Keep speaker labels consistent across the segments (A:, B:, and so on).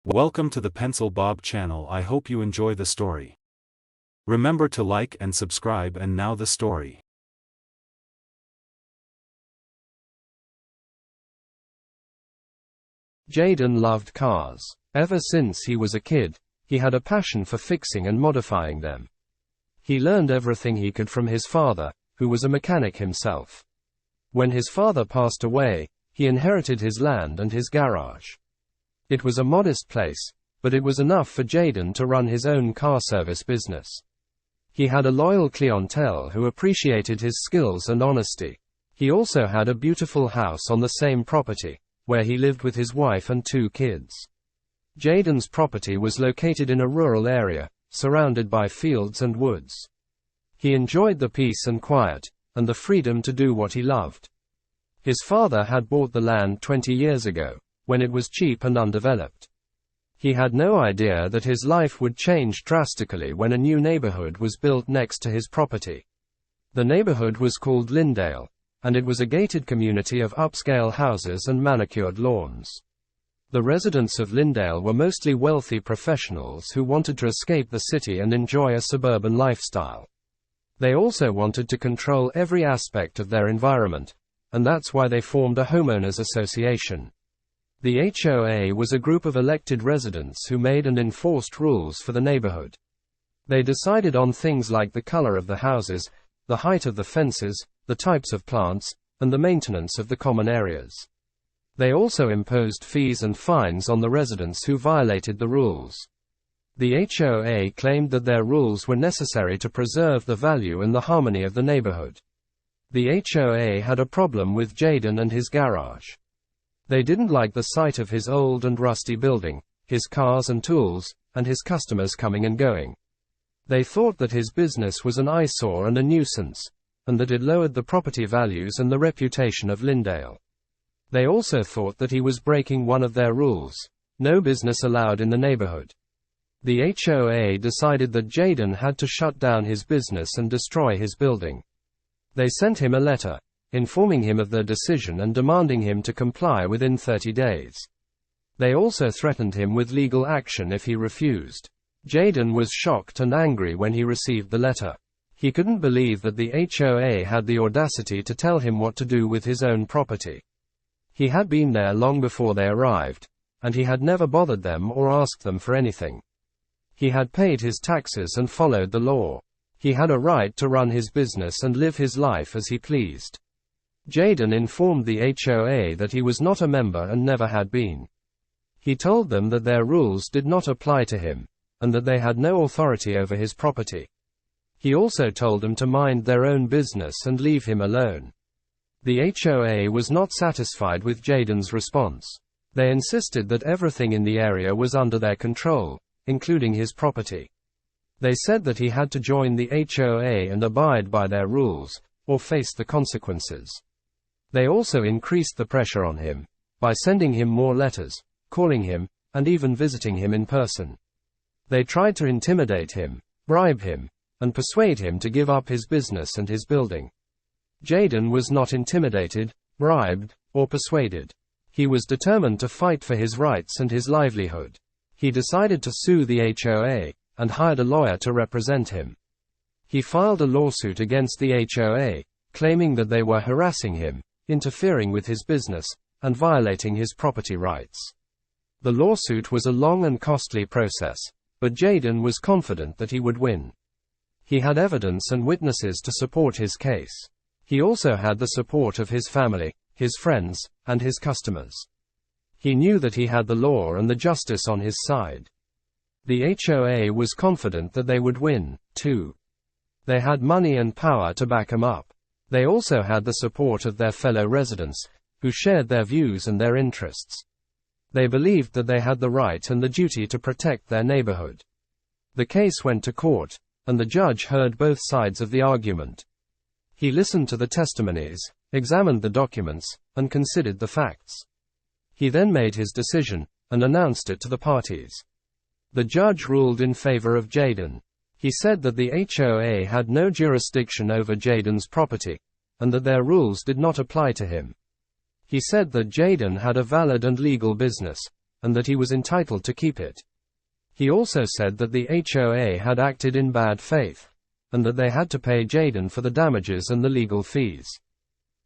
A: Welcome to the Pencil Bob channel. I hope you enjoy the story. Remember to like and subscribe. And now the story.
B: Jaydon loved cars. Ever since he was a kid, he had a passion for fixing and modifying them. He learned everything he could from his father, who was a mechanic himself. When his father passed away, he inherited his land and his garage. It was a modest place, but it was enough for Jaydon to run his own car service business. He had a loyal clientele who appreciated his skills and honesty. He also had a beautiful house on the same property, where he lived with his wife and 2 kids. Jaydon's property was located in a rural area, surrounded by fields and woods. He enjoyed the peace and quiet, and the freedom to do what he loved. His father had bought the land 20 years ago, when it was cheap and undeveloped. He had no idea that his life would change drastically when a new neighborhood was built next to his property. The neighborhood was called Lindale, and it was a gated community of upscale houses and manicured lawns. The residents of Lindale were mostly wealthy professionals who wanted to escape the city and enjoy a suburban lifestyle. They also wanted to control every aspect of their environment, and that's why they formed a homeowners association. The HOA was a group of elected residents who made and enforced rules for the neighborhood. They decided on things like the color of the houses, the height of the fences, the types of plants, and the maintenance of the common areas. They also imposed fees and fines on the residents who violated the rules. The HOA claimed that their rules were necessary to preserve the value and the harmony of the neighborhood. The HOA had a problem with Jaydon and his garage. They didn't like the sight of his old and rusty building, his cars and tools, and his customers coming and going. They thought that his business was an eyesore and a nuisance, and that it lowered the property values and the reputation of Lindale. They also thought that he was breaking one of their rules: no business allowed in the neighborhood. The HOA decided that Jaydon had to shut down his business and destroy his building. They sent him a letter, informing him of their decision and demanding him to comply within 30 days. They also threatened him with legal action if he refused. Jaydon was shocked and angry when he received the letter. He couldn't believe that the HOA had the audacity to tell him what to do with his own property. He had been there long before they arrived, and he had never bothered them or asked them for anything. He had paid his taxes and followed the law. He had a right to run his business and live his life as he pleased. Jaydon informed the HOA that he was not a member and never had been. He told them that their rules did not apply to him, and that they had no authority over his property. He also told them to mind their own business and leave him alone. The HOA was not satisfied with Jaydon's response. They insisted that everything in the area was under their control, including his property. They said that he had to join the HOA and abide by their rules, or face the consequences. They also increased the pressure on him, by sending him more letters, calling him, and even visiting him in person. They tried to intimidate him, bribe him, and persuade him to give up his business and his building. Jaydon was not intimidated, bribed, or persuaded. He was determined to fight for his rights and his livelihood. He decided to sue the HOA, and hired a lawyer to represent him. He filed a lawsuit against the HOA, claiming that they were harassing him, interfering with his business, and violating his property rights. The lawsuit was a long and costly process, but Jaydon was confident that he would win. He had evidence and witnesses to support his case. He also had the support of his family, his friends, and his customers. He knew that he had the law and the justice on his side. The HOA was confident that they would win, too. They had money and power to back him up. They also had the support of their fellow residents, who shared their views and their interests. They believed that they had the right and the duty to protect their neighborhood. The case went to court, and the judge heard both sides of the argument. He listened to the testimonies, examined the documents, and considered the facts. He then made his decision, and announced it to the parties. The judge ruled in favor of Jaydon. He said that the HOA had no jurisdiction over Jaydon's property, and that their rules did not apply to him. He said that Jaydon had a valid and legal business, and that he was entitled to keep it. He also said that the HOA had acted in bad faith, and that they had to pay Jaydon for the damages and the legal fees.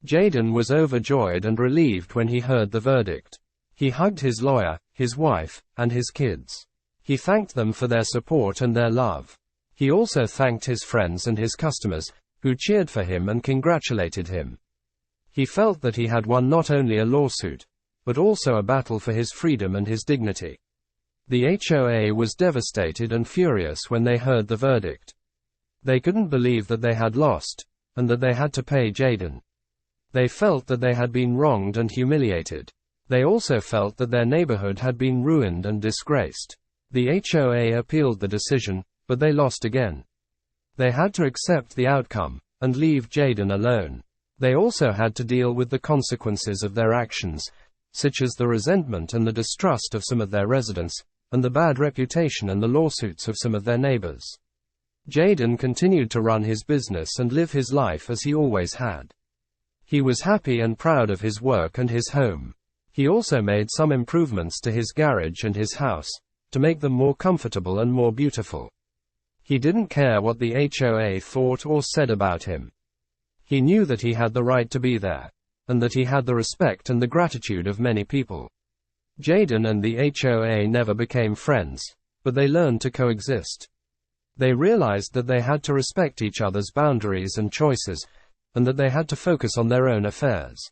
B: Jaydon was overjoyed and relieved when he heard the verdict. He hugged his lawyer, his wife, and his kids. He thanked them for their support and their love. He also thanked his friends and his customers, who cheered for him and congratulated him. He felt that he had won not only a lawsuit, but also a battle for his freedom and his dignity. The HOA was devastated and furious when they heard the verdict. They couldn't believe that they had lost, and that they had to pay Jaydon. They felt that they had been wronged and humiliated. They also felt that their neighborhood had been ruined and disgraced. The HOA appealed the decision, but they lost again. They had to accept the outcome, and leave Jaydon alone. They also had to deal with the consequences of their actions, such as the resentment and the distrust of some of their residents, and the bad reputation and the lawsuits of some of their neighbors. Jaydon continued to run his business and live his life as he always had. He was happy and proud of his work and his home. He also made some improvements to his garage and his house, to make them more comfortable and more beautiful. He didn't care what the HOA thought or said about him. He knew that he had the right to be there, and that he had the respect and the gratitude of many people. Jaydon and the HOA never became friends, but they learned to coexist. They realized that they had to respect each other's boundaries and choices, and that they had to focus on their own affairs.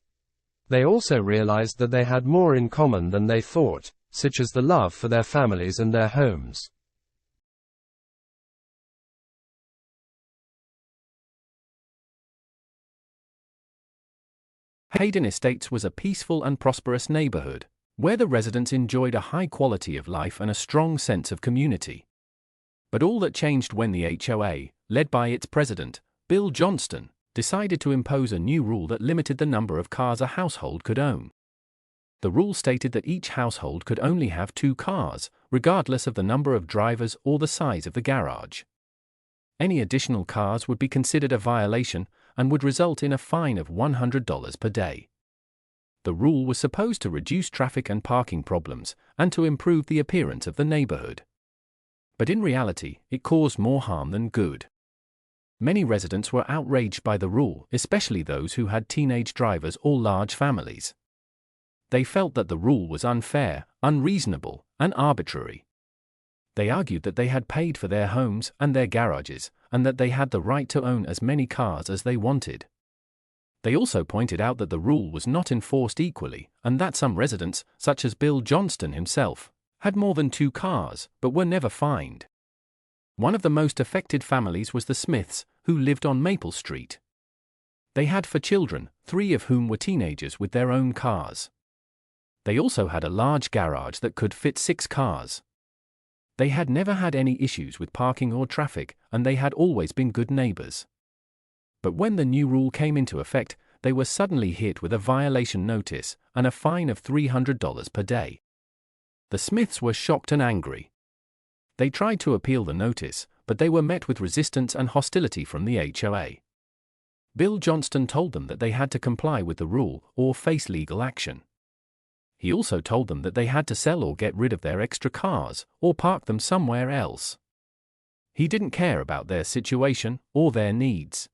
B: They also realized that they had more in common than they thought, such as the love for their families and their homes.
C: Jaydon Estates was a peaceful and prosperous neighborhood, where the residents enjoyed a high quality of life and a strong sense of community. But all that changed when the HOA, led by its president, Bill Johnston, decided to impose a new rule that limited the number of cars a household could own. The rule stated that each household could only have 2 cars, regardless of the number of drivers or the size of the garage. Any additional cars would be considered a violation and would result in a fine of $100 per day. The rule was supposed to reduce traffic and parking problems and to improve the appearance of the neighborhood. But in reality, it caused more harm than good. Many residents were outraged by the rule, especially those who had teenage drivers or large families. They felt that the rule was unfair, unreasonable, and arbitrary. They argued that they had paid for their homes and their garages, and that they had the right to own as many cars as they wanted. They also pointed out that the rule was not enforced equally, and that some residents, such as Bill Johnston himself, had more than 2 cars, but were never fined. One of the most affected families was the Smiths, who lived on Maple Street. They had 4 children, 3 of whom were teenagers with their own cars. They also had a large garage that could fit 6 cars. They had never had any issues with parking or traffic, and they had always been good neighbors. But when the new rule came into effect, they were suddenly hit with a violation notice and a fine of $300 per day. The Smiths were shocked and angry. They tried to appeal the notice, but they were met with resistance and hostility from the HOA. Bill Johnston told them that they had to comply with the rule or face legal action. He also told them that they had to sell or get rid of their extra cars or park them somewhere else. He didn't care about their situation or their needs.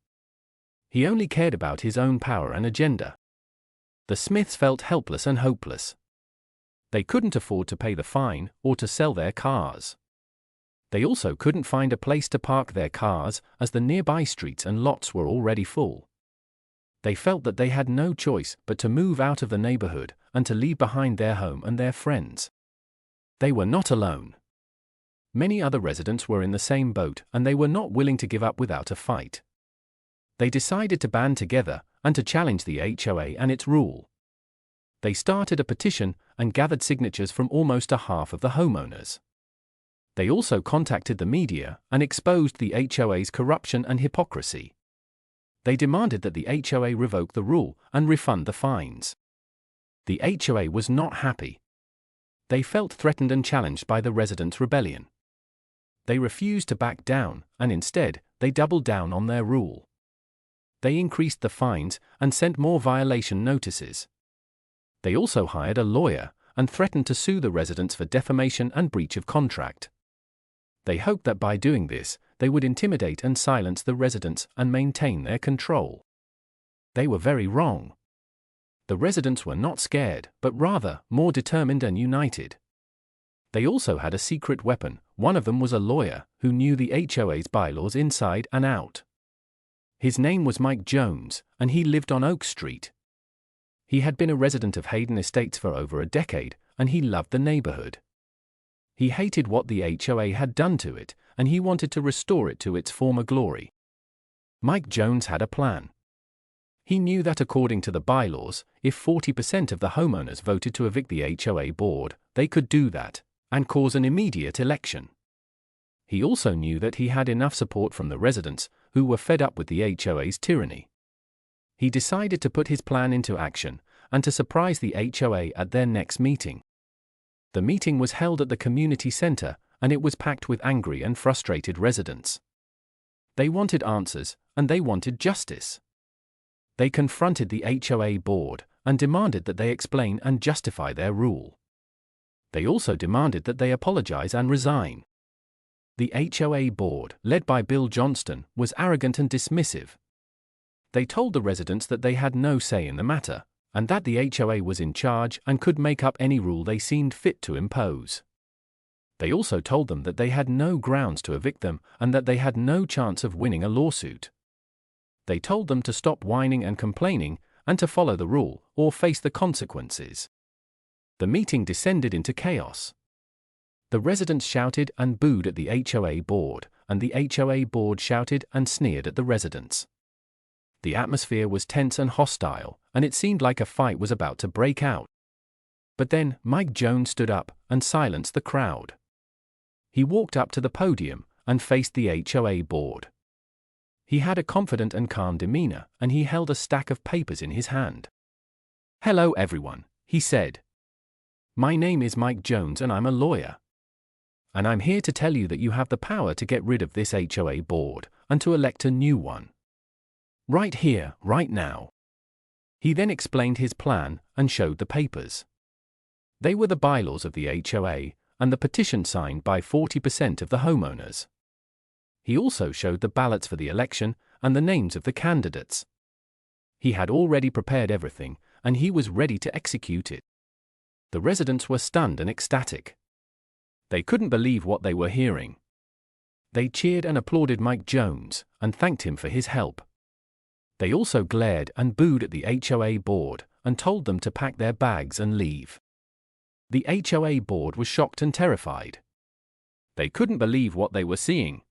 C: He only cared about his own power and agenda. The Smiths felt helpless and hopeless. They couldn't afford to pay the fine or to sell their cars. They also couldn't find a place to park their cars, as the nearby streets and lots were already full. They felt that they had no choice but to move out of the neighborhood and to leave behind their home and their friends. They were not alone. Many other residents were in the same boat, and they were not willing to give up without a fight. They decided to band together and to challenge the HOA and its rule. They started a petition and gathered signatures from almost a half of the homeowners. They also contacted the media and exposed the HOA's corruption and hypocrisy. They demanded that the HOA revoke the rule and refund the fines. The HOA was not happy. They felt threatened and challenged by the residents' rebellion. They refused to back down, and instead, they doubled down on their rule. They increased the fines and sent more violation notices. They also hired a lawyer and threatened to sue the residents for defamation and breach of contract. They hoped that by doing this, they would intimidate and silence the residents and maintain their control. They were very wrong. The residents were not scared, but rather more determined and united. They also had a secret weapon. One of them was a lawyer who knew the HOA's bylaws inside and out. His name was Mike Jones, and he lived on Oak Street. He had been a resident of Jaydon Estates for over a decade, and he loved the neighborhood. He hated what the HOA had done to it, and he wanted to restore it to its former glory. Mike Jones had a plan. He knew that according to the bylaws, if 40% of the homeowners voted to evict the HOA board, they could do that and cause an immediate election. He also knew that he had enough support from the residents, who were fed up with the HOA's tyranny. He decided to put his plan into action and to surprise the HOA at their next meeting. The meeting was held at the community center, and it was packed with angry and frustrated residents. They wanted answers, and they wanted justice. They confronted the HOA board and demanded that they explain and justify their rule. They also demanded that they apologize and resign. The HOA board, led by Bill Johnston, was arrogant and dismissive. They told the residents that they had no say in the matter, and that the HOA was in charge and could make up any rule they seemed fit to impose. They also told them that they had no grounds to evict them and that they had no chance of winning a lawsuit. They told them to stop whining and complaining and to follow the rule or face the consequences. The meeting descended into chaos. The residents shouted and booed at the HOA board, and the HOA board shouted and sneered at the residents. The atmosphere was tense and hostile, and it seemed like a fight was about to break out. But then Mike Jones stood up and silenced the crowd. He walked up to the podium and faced the HOA board. He had a confident and calm demeanor, and he held a stack of papers in his hand. "Hello everyone," he said. "My name is Mike Jones and I'm a lawyer. And I'm here to tell you that you have the power to get rid of this HOA board and to elect a new one. Right here, right now." He then explained his plan and showed the papers. They were the bylaws of the HOA and the petition signed by 40% of the homeowners. He also showed the ballots for the election and the names of the candidates. He had already prepared everything, and he was ready to execute it. The residents were stunned and ecstatic. They couldn't believe what they were hearing. They cheered and applauded Mike Jones and thanked him for his help. They also glared and booed at the HOA board and told them to pack their bags and leave. The HOA board was shocked and terrified. They couldn't believe what they were seeing.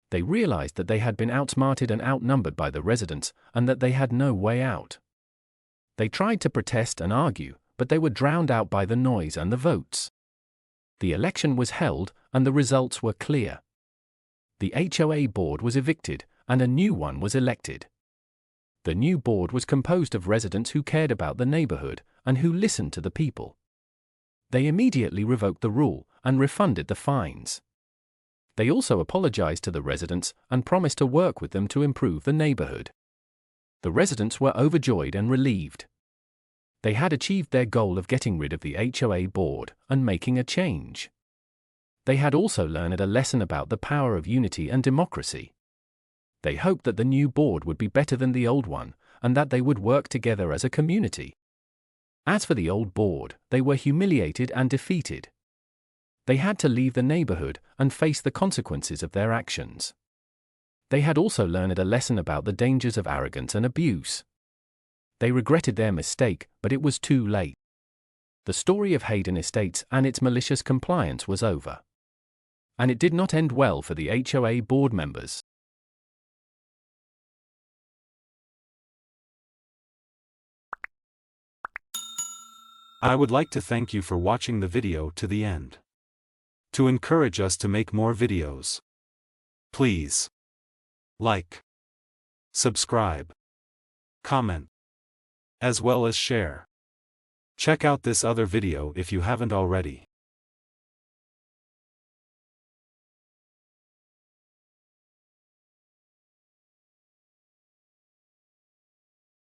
C: They realized that they had been outsmarted and outnumbered by the residents and that they had no way out. They tried to protest and argue, but they were drowned out by the noise and the votes. The election was held, and the results were clear. The HOA board was evicted, and a new one was elected. The new board was composed of residents who cared about the neighborhood and who listened to the people. They immediately revoked the rule and refunded the fines. They also apologized to the residents and promised to work with them to improve the neighborhood. The residents were overjoyed and relieved. They had achieved their goal of getting rid of the HOA board and making a change. They had also learned a lesson about the power of unity and democracy. They hoped that the new board would be better than the old one, and that they would work together as a community. As for the old board, they were humiliated and defeated. They had to leave the neighborhood and face the consequences of their actions. They had also learned a lesson about the dangers of arrogance and abuse. They regretted their mistake, but it was too late. The story of Jaydon Estates and its malicious compliance was over. And it did not end well for the HOA board members.
A: I would like to thank you for watching the video to the end. To encourage us to make more videos, please like, subscribe, comment, as well as share. Check out this other video if you haven't already.